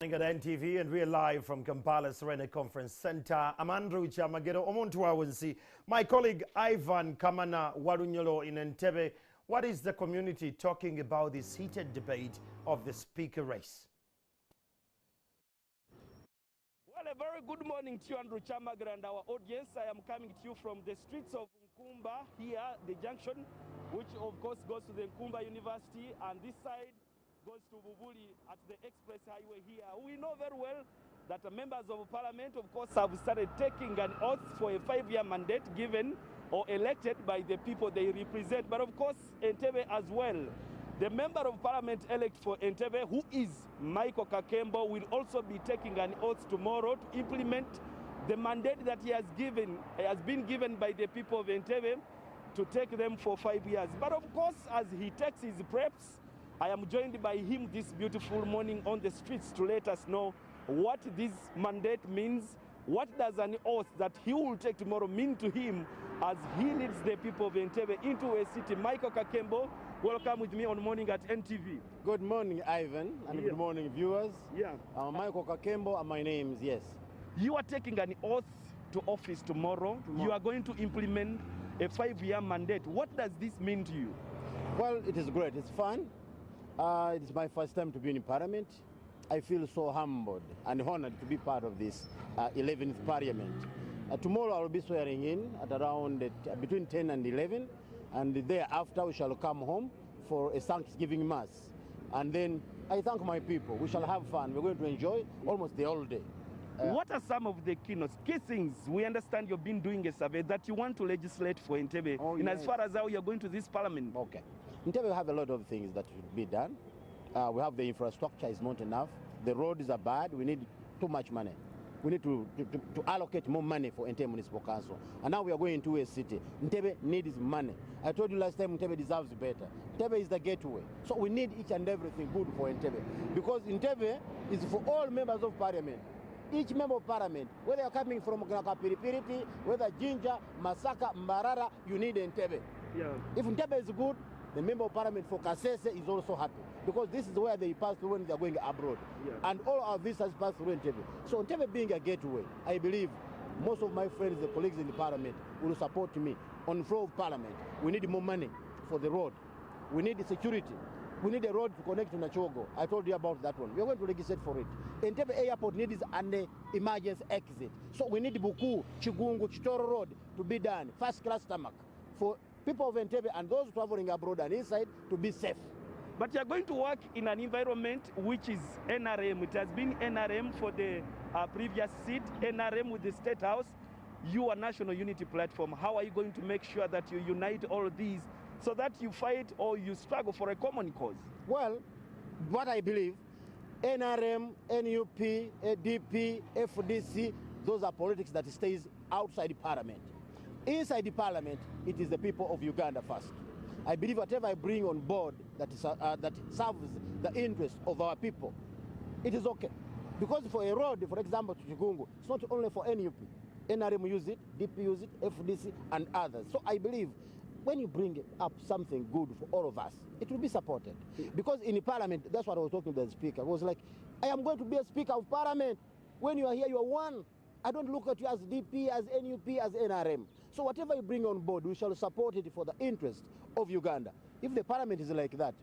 At NTV, and we're live from Kampala Serena Conference Center. I'm Andrew Chamagero Omontuawensi. My colleague Ivan Kamana Warunyolo in Entebbe. What is the community talking about this heated debate of the speaker race? Well, a very good morning to you, Andrew Chamagero, and our audience. I am coming to you from the streets of Nkumba, here, the junction, which of course goes to the Nkumba University, and this side goes to Bubuli at the express highway here. We know very well that the members of parliament, of course, have started taking an oath for a 5-year mandate given or elected by the people they represent. But of course, Entebbe as well. The member of parliament elect for Entebbe, who is Michael Kakembo, will also be taking an oath tomorrow to implement the mandate that he has been given by the people of Entebbe to take them for 5 years. But of course, as he takes his preps, I am joined by him this beautiful morning on the streets to let us know what this mandate means. What does an oath that he will take tomorrow mean to him as he leads the people of Entebbe into a city? Michael Kakembo, welcome with me on Morning at NTV. Good morning, Ivan, and good morning, viewers. Yeah. Michael Kakembo, and my name is, yes. You are taking an oath to office tomorrow. You are going to implement a 5-year mandate. What does this mean to you? Well, it is great. It's fun. It's my first time to be in Parliament. I feel so humbled and honored to be part of this 11th Parliament. Tomorrow I will be swearing in at around between 10 and 11, and thereafter we shall come home for a Thanksgiving Mass. And then I thank my people. We shall have fun. We're going to enjoy almost the whole day. What are some of the key things? We understand you've been doing a survey that you want to legislate for Entebbe as far as how you're going to this Parliament. Okay. Entebbe, we have a lot of things that should be done. We have the infrastructure is not enough. The roads are bad. We need too much money. We need to allocate more money for Entebbe Municipal Council. And now we are going into a city. Entebbe needs money. I told you last time Entebbe deserves better. Entebbe is the gateway. So we need each and everything good for Entebbe. Because Entebbe is for all members of Parliament. Each member of Parliament, whether you're coming from Piripiriti, whether Jinja, Masaka, Mbarara, you need Entebbe. Yeah. If Entebbe is good, the member of Parliament for Kasese is also happy, because this is where they pass through when they are going abroad. Yeah. And all our visitors pass through Entebbe. So Entebbe being a gateway, I believe most of my friends, the colleagues in the Parliament, will support me. On the floor of Parliament, we need more money for the road. We need security. We need a road to connect to Nachogo. I told you about that one. We are going to legislate for it. Entebbe Airport needs an emergency exit. So we need Buku, Chigungu, Chitoro Road to be done. First class tarmac for people of Entebbe and those traveling abroad and inside to be safe. But you are going to work in an environment which is NRM. It has been NRM for the previous seat, NRM with the State House. You are National Unity Platform. How are you going to make sure that you unite all of these so that you fight or you struggle for a common cause? Well, what I believe, NRM, NUP, ADP, FDC, those are politics that stays outside the Parliament. Inside the Parliament, it is the people of Uganda first. I believe whatever I bring on board that serves the interest of our people, it is okay. Because for a road, for example, to Chigungu, it's not only for NUP. NRM use it, DP use it, FDC, and others. So I believe when you bring up something good for all of us, it will be supported. Because in the Parliament, that's what I was talking to the Speaker. I was like, I am going to be a Speaker of Parliament. When you are here, you are one. I don't look at you as DP, as NUP, as NRM. So whatever you bring on board, we shall support it for the interest of Uganda. If the Parliament is like that,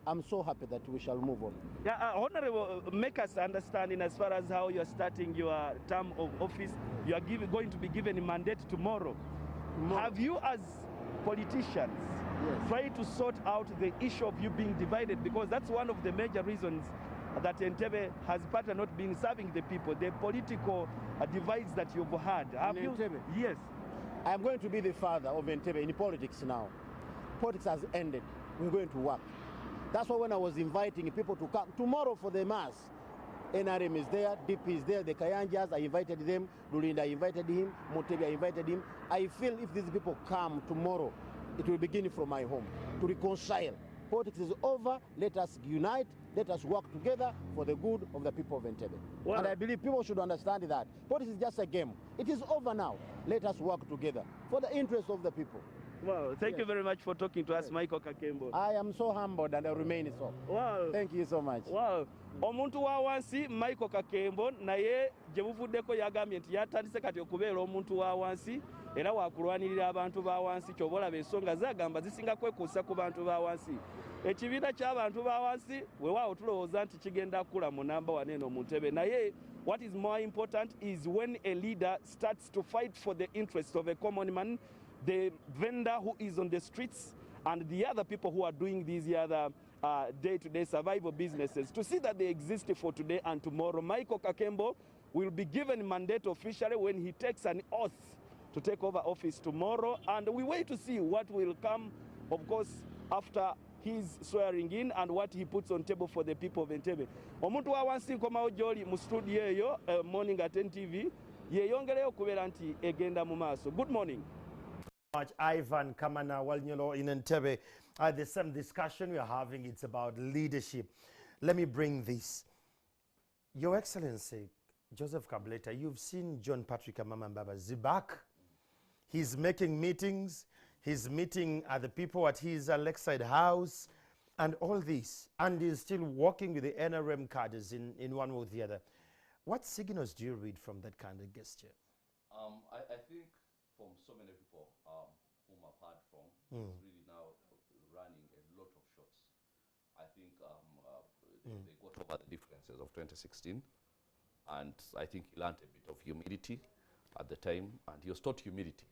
I'm so happy that we shall move on. Yeah, Honorable, make us understand in as far as how you're starting your term of office. You are going to be given a mandate tomorrow. Have you as politicians try to sort out the issue of you being divided? Because that's one of the major reasons that Entebbe has partly not been serving the people, the political divides that you've had. Have you? Entebbe? Yes. I am going to be the father of Entebbe in politics now. Politics has ended. We're going to work. That's why when I was inviting people to come tomorrow for the mass, NRM is there, DP is there, the Kayanjas, I invited them, Lulinda, I invited him, Motebi, I invited him. I feel if these people come tomorrow, it will begin from my home to reconcile. Politics is over, let us unite, let us work together for the good of the people of Entebbe. Well, and I believe people should understand that. Politics is just a game. It is over now. Let us work together for the interest of the people. Wow, thank you Yes. very much for talking to us, Michael Kakembo. I am so humbled and I remain so. Wow. Thank you so much. Wow. Omuntu wa wansi Michael Kakembo naye gye buvuddeko yagambye nti yatandise kati okubeera omuntu wa wansi era wakulwanirira abantu ba wansi ky'oba olaba ensonga zagamba zisinga kwekuusa ku bantu ba wansi. Ekibiina ky'abantu ba wansi weewaawo tulowooza nti kigenda kula mu namba wane eno mu ntebe naye what is more important is when a leader starts to fight for the interests of a common man, the vendor who is on the streets and the other people who are doing these other day-to-day survival businesses to see that they exist for today and tomorrow. Michael Kakembo will be given mandate officially when he takes an oath to take over office tomorrow, and we wait to see what will come, of course, after his swearing in and what he puts on table for the people of Entebbe. Omuntu wa wansi nkomawo gy'oli mu studio eyo morning at NTV yeeyongereyo okubeera nti egenda mu maaso. Good morning. Much Ivan Kamana Walnyolo in Entebbe. The same discussion we are having, it's about leadership. Let me bring this. Your Excellency, Joseph Kabuleta, you've seen John Patrick Amama Zibak. He's making meetings. He's meeting the people at his Lakeside house and all this. And he's still working with the NRM cadres in one way or the other. What signals do you read from that kind of gesture? I think from so many people whom I've heard from, he's really now running a lot of shots. I think they got over the differences of 2016, and I think he learned a bit of humility at the time, and he was taught humility.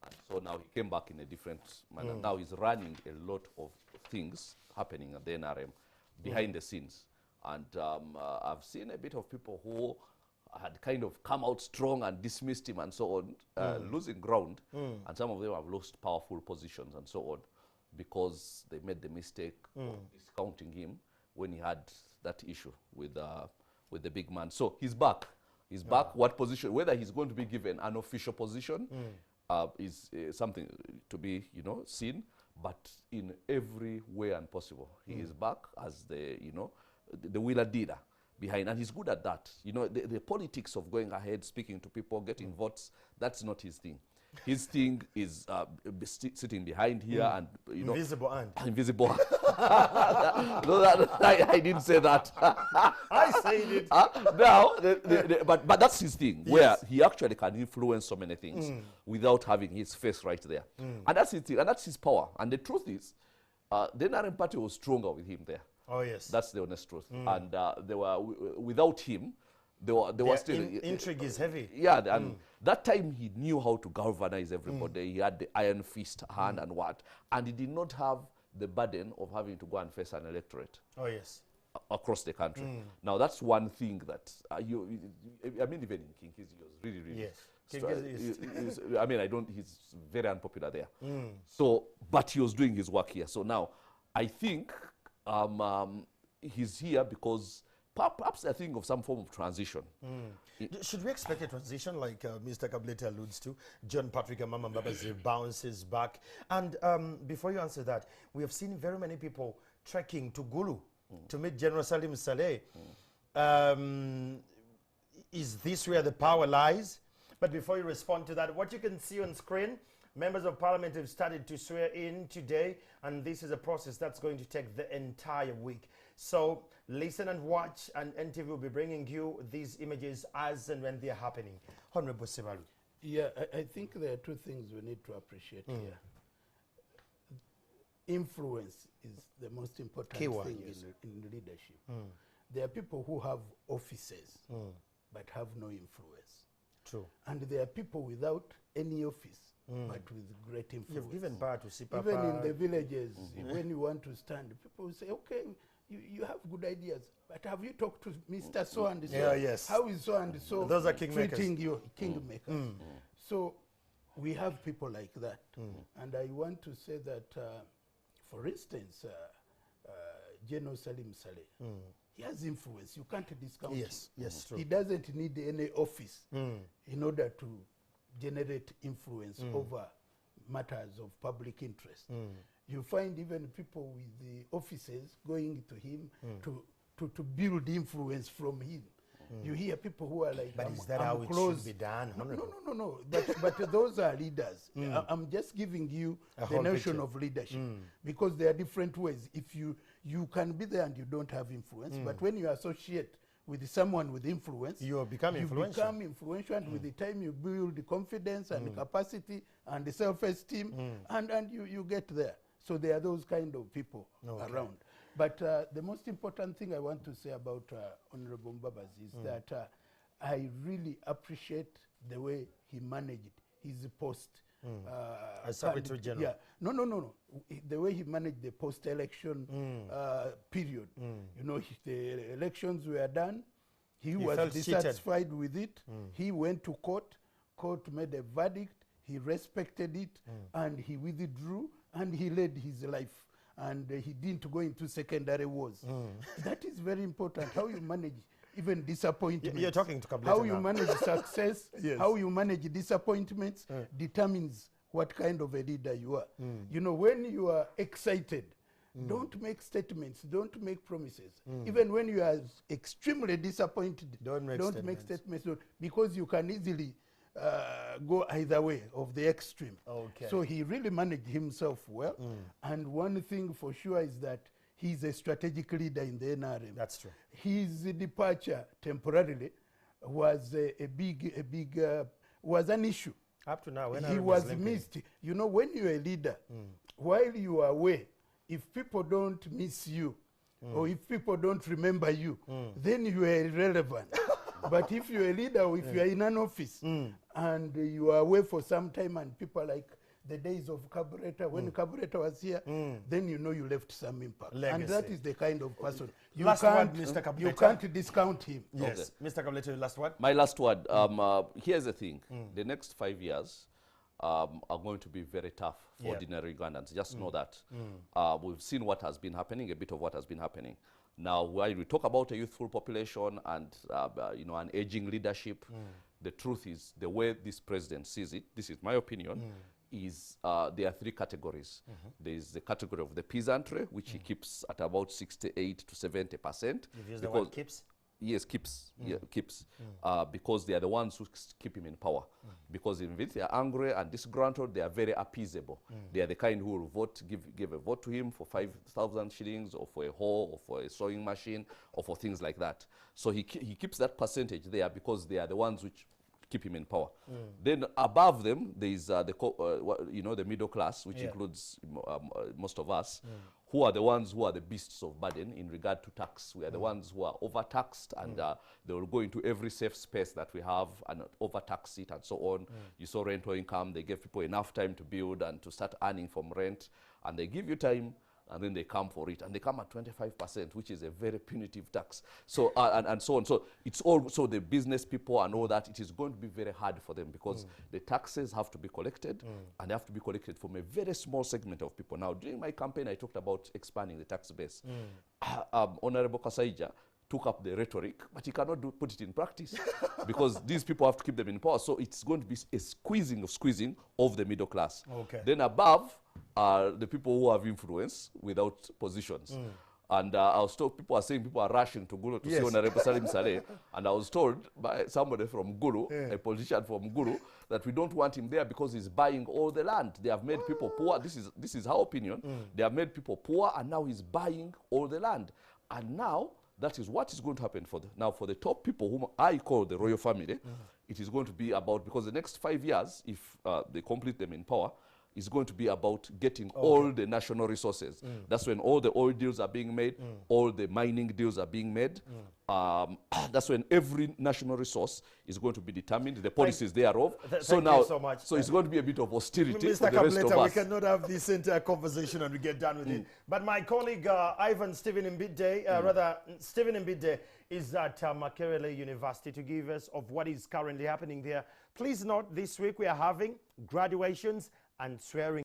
And so now he came back in a different manner. Now he's running a lot of things happening at the NRM behind the scenes. And I've seen a bit of people who had kind of come out strong and dismissed him and so on, losing ground. And some of them have lost powerful positions and so on because they made the mistake of discounting him when he had that issue with the big man. So he's back. He's back. What position? Whether he's going to be given an official position is something to be, seen. But in every way and possible, he is back as the, the wheeler leader behind, and he's good at that. The politics of going ahead, speaking to people, getting votes, that's not his thing. His thing is sitting behind here and, Invisible hand. Invisible hand. No, I didn't say that. I said it. Now, but that's his thing, Yes. where he actually can influence so many things without having his face right there. And that's his thing, and that's his power. And the truth is, the NRM party was stronger with him there. Oh, yes. That's the honest truth. And they were, without him, they were still... intrigue is heavy. Yeah, and that time he knew how to galvanize everybody. He had the iron fist hand and what. And he did not have the burden of having to go and face an electorate. Oh, yes. Across the country. Now, that's one thing that, I mean, even in Kinkizi, he was really, really... Yes. He's very unpopular there. So, but he was doing his work here. So now, I think he's here because perhaps I think of some form of transition. Should we expect a transition like Mr. Kabuleta alludes to? John Patrick Amama Mbabazi bounces back. And before you answer that, we have seen very many people trekking to Gulu to meet General Salim Saleh. Is this where the power lies? But before you respond to that, what you can see on screen, members of parliament have started to swear in today, and this is a process that's going to take the entire week. So listen and watch, and NTV will be bringing you these images as and when they're happening. Honorable Sebalu. Yeah, I think there are two things we need to appreciate here. Influence is the most important thing in leadership. There are people who have offices but have no influence. True. And there are people without any office but with great influence. You've given power to Sipapa. Even in the villages, when you want to stand, people will say, okay, you have good ideas, but have you talked to Mr. So and so? Yeah, yes. How is so and so Those are kingmakers. treating you? Kingmakers. So we have people like that. And I want to say that, for instance, General Salim Saleh, he has influence. You can't discount him. Yes, true. He doesn't need any office in order to generate influence over matters of public interest. You find even people with the offices going to him to build influence from him. You hear people who are like, But I'm, is that I'm how it close. should be done? No. But those are leaders. I'm just giving you A the whole notion picture. of leadership, because there are different ways. If you can be there and you don't have influence, but when you associate with someone with influence, You become influential. become influential, and with the time you build the confidence and the capacity and the self-esteem, and you get there. So there are those kind of people around. But the most important thing I want to say about Honorable Mbabas is that I really appreciate the way he managed his post. As Secretary General. Yeah, no. The way he managed the post-election period. You know, the elections were done. He was felt dissatisfied with it. He went to court. Court made a verdict. He respected it, and he withdrew, and he led his life. And he didn't go into secondary wars. That is very important. How you manage even disappointments. You're talking to Kabuleta How you now. manage success, Yes. how you manage disappointments determines what kind of a leader you are. You know, when you are excited, don't make statements, don't make promises. Even when you are extremely disappointed, Don't make statements, because you can easily go either way of the extreme. Okay. So he really managed himself well. And one thing for sure is that he's a strategic leader in the NRM. That's true. His departure temporarily was was an issue. Up to now, when He was missed. You know, when you're a leader, while you are away, if people don't miss you, or if people don't remember you, then you are irrelevant. But if you're a leader, or if you are in an office, and you are away for some time, and people like the days of Kabuleta, when Kabuleta was here, then you know you left some impact. Legacy. And that is the kind of person. You Last can't, word, Mr. Kabuleta. you can't discount him. Yes. Mr. Kabuleta, last word. My last word, here's the thing. The next 5 years are going to be very tough for ordinary Ugandans. Just know that. We've seen what has been happening, a bit of what has been happening. Now, while we talk about a youthful population and you know, an aging leadership, the truth is the way this president sees it, this is my opinion, is there are three categories. There is the category of the peasantry, which he keeps at about 68 to 70%. You've used the word keeps? Yes, keeps. Yeah, keeps. Because they are the ones who keep him in power. Because if they are angry and disgruntled, they are very appeasable. They are the kind who will vote, give a vote to him for 5,000 shillings, or for a hoe, or for a sewing machine, or for things like that. So he keeps that percentage there because they are the ones which keep him in power. Then above them, there is you know, the middle class, which includes most of us, who are the ones who are the beasts of burden in regard to tax. We are the ones who are overtaxed, and they will go into every safe space that we have and overtax it and so on. You saw rental income. They give people enough time to build and to start earning from rent, and they give you time, and then they come for it, and they come at 25%, which is a very punitive tax. So and so on. So it's also the business people and all that. It is going to be very hard for them because the taxes have to be collected, and they have to be collected from a very small segment of people. Now, during my campaign, I talked about expanding the tax base. Honorable Kasaija took up the rhetoric, but he cannot put it in practice because these people have to keep them in power. So it's going to be a squeezing of the middle class. Okay. Then above are the people who have influence without positions. And I was told, people are saying people are rushing to Gulu to see Honorable Salim Saleh. And I was told by somebody from Gulu, a politician from Gulu, that we don't want him there because he's buying all the land. They have made people poor. This is our opinion. They have made people poor, and now he's buying all the land. And now that is what is going to happen for the top people whom I call the royal family. It is going to be about, because the next 5 years, if they complete them in power, is going to be about getting all the national resources. That's when all the oil deals are being made, all the mining deals are being made. That's when every national resource is going to be determined, the policies thereof. So now, you so much. So it's going to be a bit of austerity Mr. for the rest of Kabuleta, we us. cannot have this entire conversation and we get done with it. But my colleague Ivan Stephen Mbide is at Makerere University to give us of what is currently happening there. Please note, this week we are having graduations and swearing